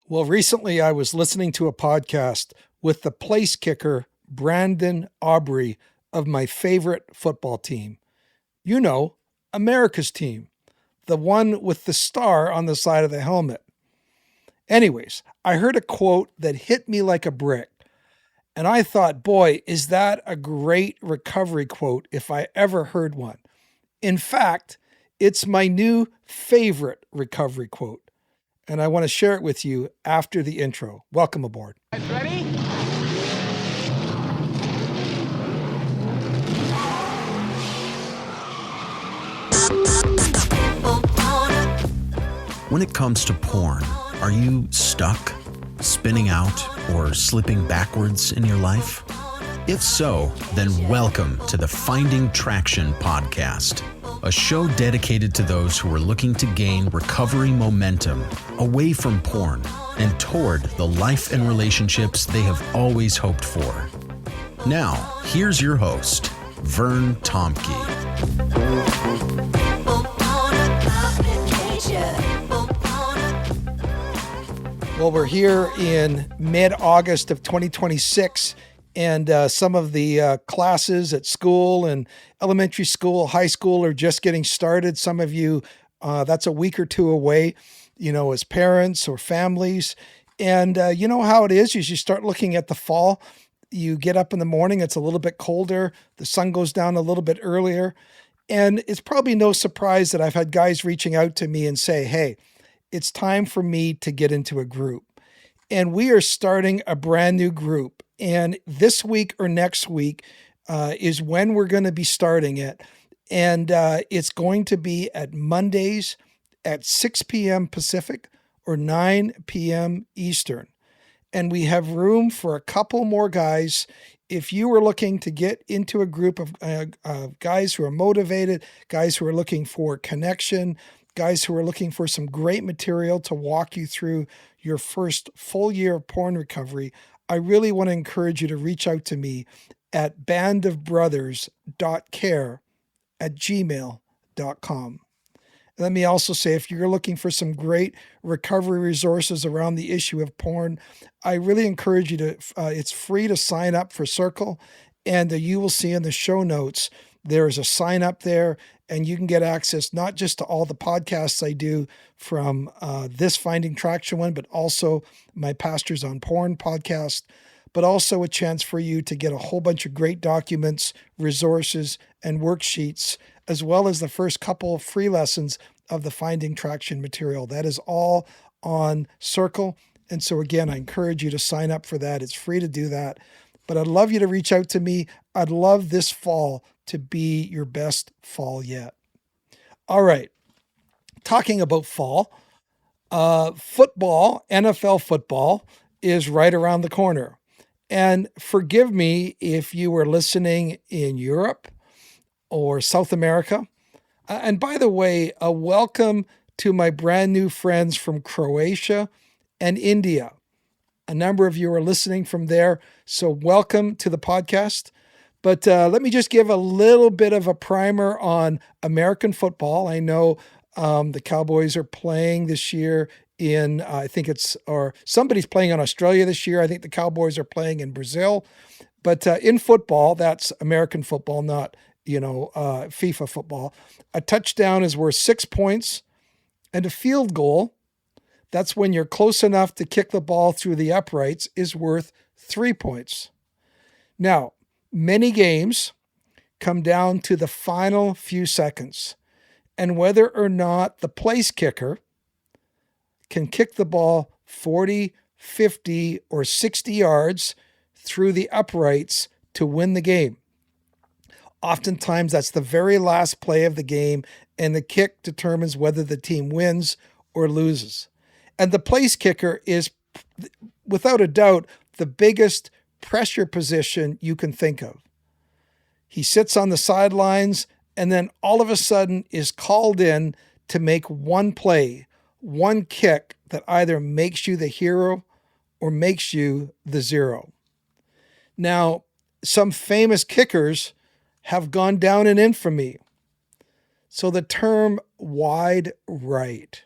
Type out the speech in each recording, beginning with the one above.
Well, recently I was listening to a podcast with the place kicker, Brandon Aubrey, of my favorite football team. You know, America's team, the one with the star on the side of the helmet. Anyways, I heard a quote that hit me like a brick. And I thought, boy, is that a great recovery quote if I ever heard one. In fact, it's my new favorite recovery quote. And I want to share it with you after the intro. Welcome aboard. Guys ready? When it comes to porn, are you stuck, spinning out, or slipping backwards in your life? If so, then welcome to the Finding Traction podcast, a show dedicated to those who are looking to gain recovery momentum away from porn and toward the life and relationships they have always hoped for. Now, here's your host, Vern Tomke. Well, we're here in mid-August of 2026, and some of the classes at school and elementary school, high school are just getting started. Some of you, that's a week or two away, as parents or families. And you know how it is, as you start looking at the fall, you get up in the morning, it's a little bit colder, the sun goes down a little bit earlier. And it's probably no surprise that I've had guys reaching out to me and say, hey, it's time for me to get into a group. And we are starting a brand new group. And this week or next week is when we're going to be starting it. And it's going to be at Mondays at 6 p.m. Pacific or 9 p.m. Eastern. And we have room for a couple more guys. If you are looking to get into a group of guys who are motivated, guys who are looking for connection, guys who are looking for some great material to walk you through your first full year of porn recovery, I really want to encourage you to reach out to me at bandofbrothers.care@gmail.com. Let me also say, if you're looking for some great recovery resources around the issue of porn, I really encourage you to, it's free to sign up for Circle, and you will see in the show notes, there's a sign up there, and you can get access not just to all the podcasts I do from this Finding Traction one, but also my Pastors on Porn podcast, but also a chance for you to get a whole bunch of great documents, resources, and worksheets, as well as the first couple of free lessons of the Finding Traction material. That is all on Circle. And so again, I encourage you to sign up for that. It's free to do that. But I'd love you to reach out to me. I'd love this fall to be your best fall yet. All right. Talking about fall, football, NFL football is right around the corner. And forgive me if you were listening in Europe or South America. And by the way, a welcome to my brand new friends from Croatia and India. A number of you are listening from there, so welcome to the podcast. But let me just give a little bit of a primer on American football. I know the Cowboys are playing this year in, or somebody's playing in Australia this year. I think the Cowboys are playing in Brazil. But in football, that's American football, not, FIFA football. A touchdown is worth 6 points, and a field goal, that's when you're close enough to kick the ball through the uprights, is worth 3 points. Now, many games come down to the final few seconds and whether or not the place kicker can kick the ball 40, 50, or 60 yards through the uprights to win the game. Oftentimes, that's the very last play of the game, and the kick determines whether the team wins or loses. And the place kicker is, without a doubt, the biggest pressure position you can think of. He sits on the sidelines and then all of a sudden is called in to make one play, one kick that either makes you the hero or makes you the zero. Now, some famous kickers have gone down in infamy. So the term wide right,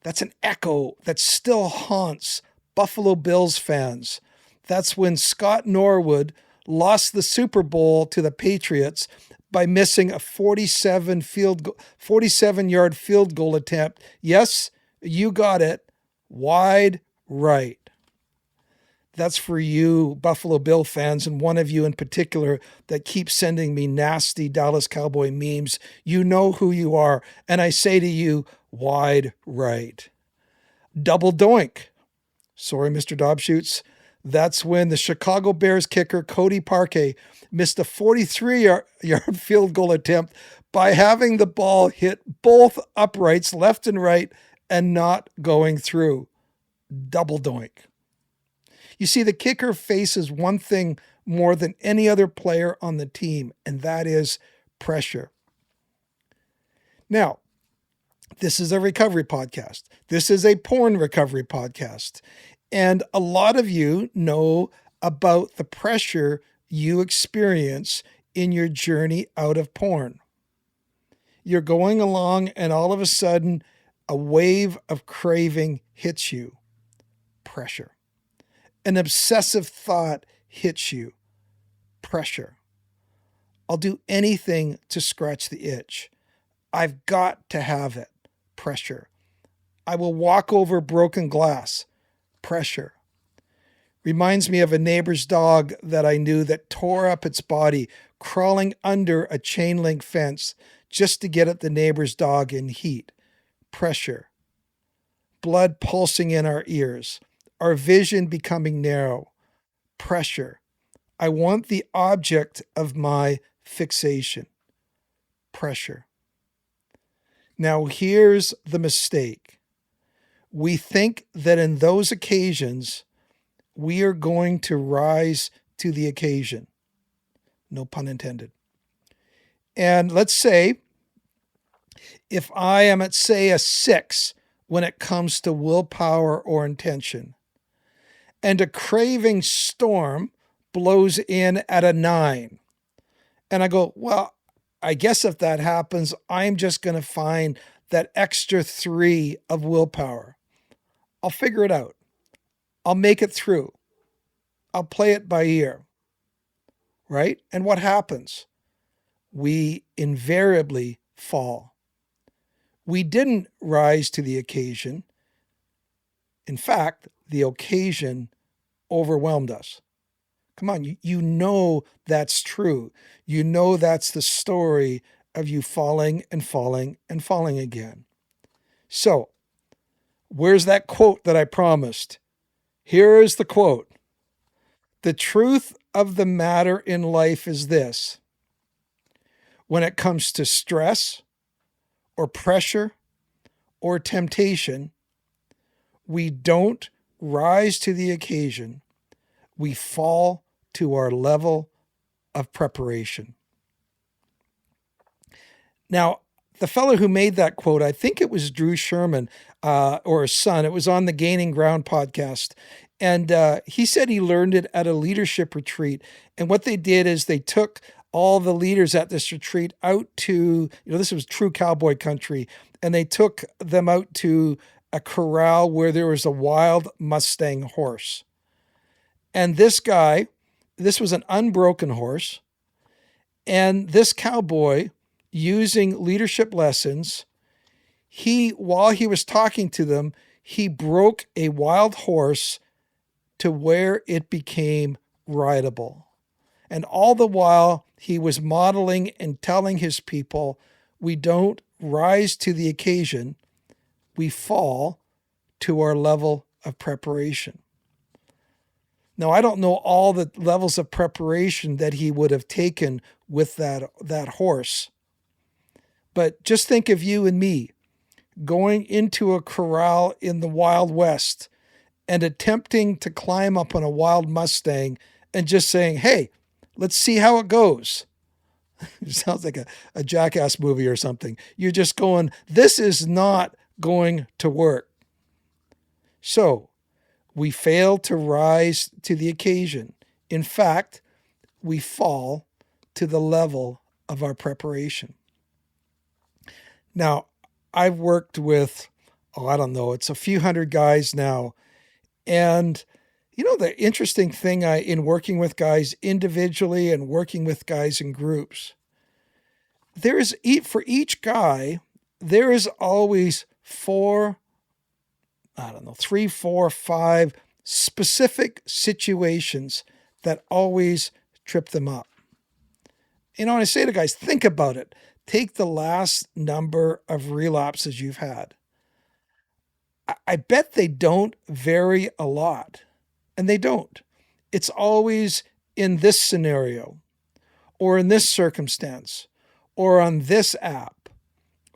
That's an echo that still haunts Buffalo Bills fans. That's when Scott Norwood lost the Super Bowl to the Patriots by missing a 47-yard field goal attempt. Yes, you got it. Wide right. That's for you Buffalo Bill fans, and one of you in particular that keeps sending me nasty Dallas Cowboy memes. You know who you are. And I say to you, wide right. Double doink. Sorry, Mr. Dobshoots. That's when the Chicago Bears kicker Cody Parkey missed a 43-yard field goal attempt by having the ball hit both uprights, left and right, and not going through. Double doink. You see, the kicker faces one thing more than any other player on the team, and that is pressure. Now, this is a recovery podcast. This is a porn recovery podcast. And a lot of you know about the pressure you experience in your journey out of porn. You're going along and all of a sudden a wave of craving hits you. Pressure. An obsessive thought hits you. Pressure. I'll do anything to scratch the itch. I've got to have it. Pressure. I will walk over broken glass. Pressure. Reminds me of a neighbor's dog that I knew that tore up its body crawling under a chain link fence just to get at the neighbor's dog in heat. Pressure. Blood pulsing in our ears. Our vision becoming narrow. Pressure. I want the object of my fixation. Pressure. Now here's the mistake. We think that in those occasions, we are going to rise to the occasion. No pun intended. And let's say, if I am at, say, a 6 when it comes to willpower or intention, and a craving storm blows in at a 9. And I go, well, I guess if that happens, I'm just going to find that extra 3 of willpower. I'll figure it out. I'll make it through. I'll play it by ear. Right? And what happens? We invariably fall. We didn't rise to the occasion. In fact, the occasion overwhelmed us. Come on, you know that's true. You know that's the story of you falling and falling and falling again. So, where's that quote that I promised? Here is the quote. The truth of the matter in life is this. When it comes to stress or pressure or temptation, we don't rise to the occasion. We fall to our level of preparation. Now, the fellow who made that quote, I think it was Drew Sherman or his son. It was on the Gaining Ground podcast. And he said he learned it at a leadership retreat. And what they did is they took all the leaders at this retreat out to, this was true cowboy country, and they took them out to a corral where there was a wild Mustang horse. And this guy, this was an unbroken horse, and this cowboy, using leadership lessons, while he was talking to them, he broke a wild horse to where it became rideable. And all the while, he was modeling and telling his people, we don't rise to the occasion, we fall to our level of preparation. Now, I don't know all the levels of preparation that he would have taken with that horse. But just think of you and me going into a corral in the Wild West and attempting to climb up on a wild Mustang and just saying, hey, let's see how it goes. It sounds like a Jackass movie or something. You're just going, this is not going to work. So we fail to rise to the occasion. In fact, we fall to the level of our preparation. Now, I've worked with oh, I don't know, it's a few hundred guys now. And the interesting thing in working with guys individually and working with guys in groups, for each guy, there is always three, four, five specific situations that always trip them up. And I say to guys, think about it. Take the last number of relapses you've had. I bet they don't vary a lot. And they don't. It's always in this scenario, or in this circumstance, or on this app,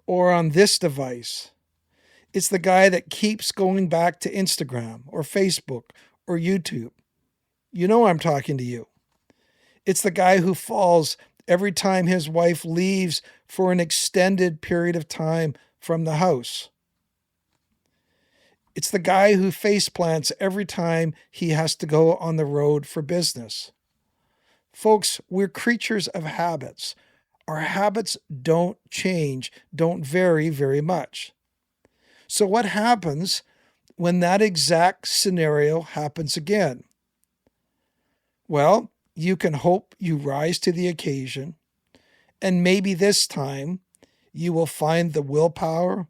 or on this device. It's the guy that keeps going back to Instagram or Facebook or YouTube. You know I'm talking to you. It's the guy who falls every time his wife leaves for an extended period of time from the house. It's the guy who face plants every time he has to go on the road for business. Folks, we're creatures of habits. Our habits don't change, don't vary very much. So what happens when that exact scenario happens again? Well, you can hope you rise to the occasion, and maybe this time you will find the willpower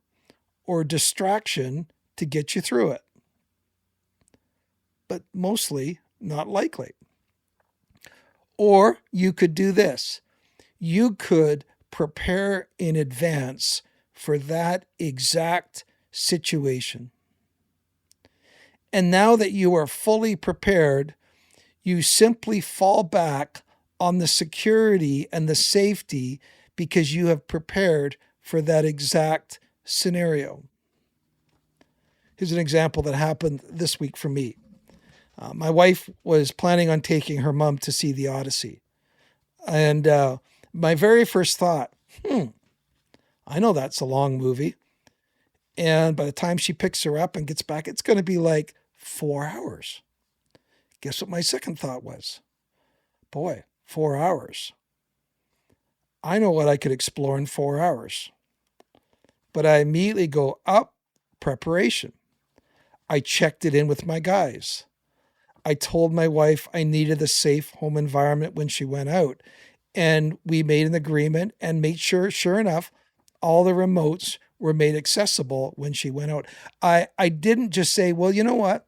or distraction to get you through it. But mostly not likely. Or you could do this. You could prepare in advance for that exact situation. And now that you are fully prepared, you simply fall back on the security and the safety because you have prepared for that exact scenario. Here's an example that happened this week for me. My wife was planning on taking her mom to see the Odyssey. And my very first thought, I know that's a long movie. And by the time she picks her up and gets back, it's going to be like 4 hours. Guess what my second thought was? Boy, 4 hours. I know what I could explore in 4 hours. But I immediately go up, preparation. I checked it in with my guys. I told my wife I needed a safe home environment when she went out. And we made an agreement and made sure enough, all the remotes were made accessible when she went out. I didn't just say, well, you know what?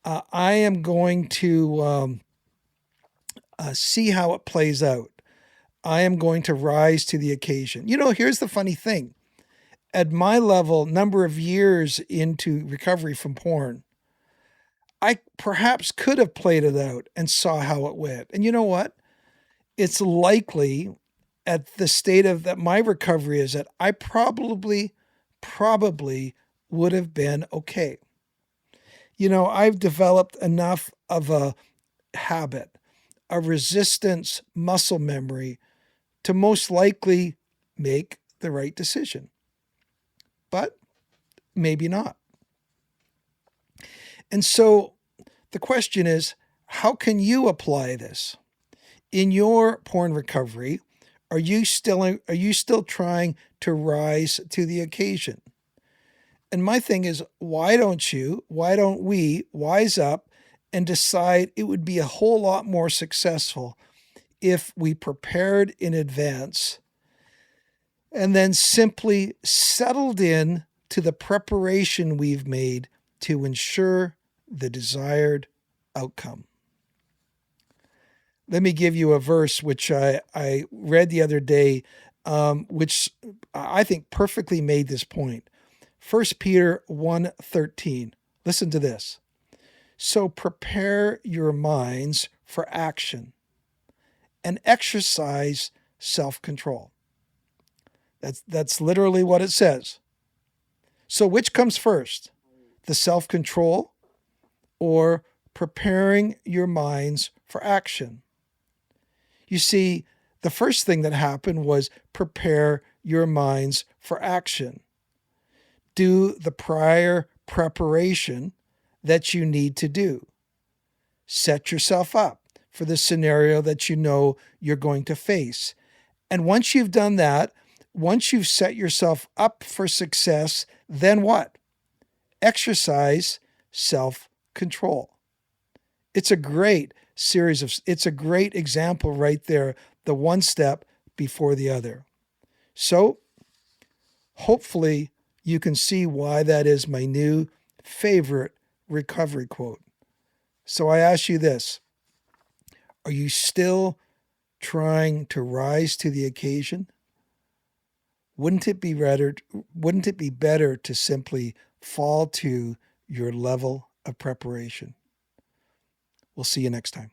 I am going to see how it plays out. I am going to rise to the occasion. Here's the funny thing. At my level, number of years into recovery from porn, I perhaps could have played it out and saw how it went. And you know what? It's likely at the state of that my recovery is at, I probably would have been okay. I've developed enough of a habit, a resistance muscle memory to most likely make the right decision. But maybe not. And so the question is, how can you apply this? In your porn recovery, are you still trying to rise to the occasion? And my thing is, why don't we wise up and decide it would be a whole lot more successful if we prepared in advance and then simply settled in to the preparation we've made to ensure the desired outcome. Let me give you a verse which I read the other day, which I think perfectly made this point. 1 Peter 1:13. Listen to this. So prepare your minds for action and exercise self-control. That's literally what it says. So which comes first? The self-control or preparing your minds for action? You see, the first thing that happened was prepare your minds for action. Do the prior preparation that you need to do. Set yourself up for the scenario that you know you're going to face. And once you've done that, once you've set yourself up for success, then what? exercise self-control. It's a great it's a great example right there, the one step before the other. So hopefully you can see why that is my new favorite recovery quote. So I ask you this: are you still trying to rise to the occasion? Wouldn't it be better to simply fall to your level of preparation? We'll see you next time.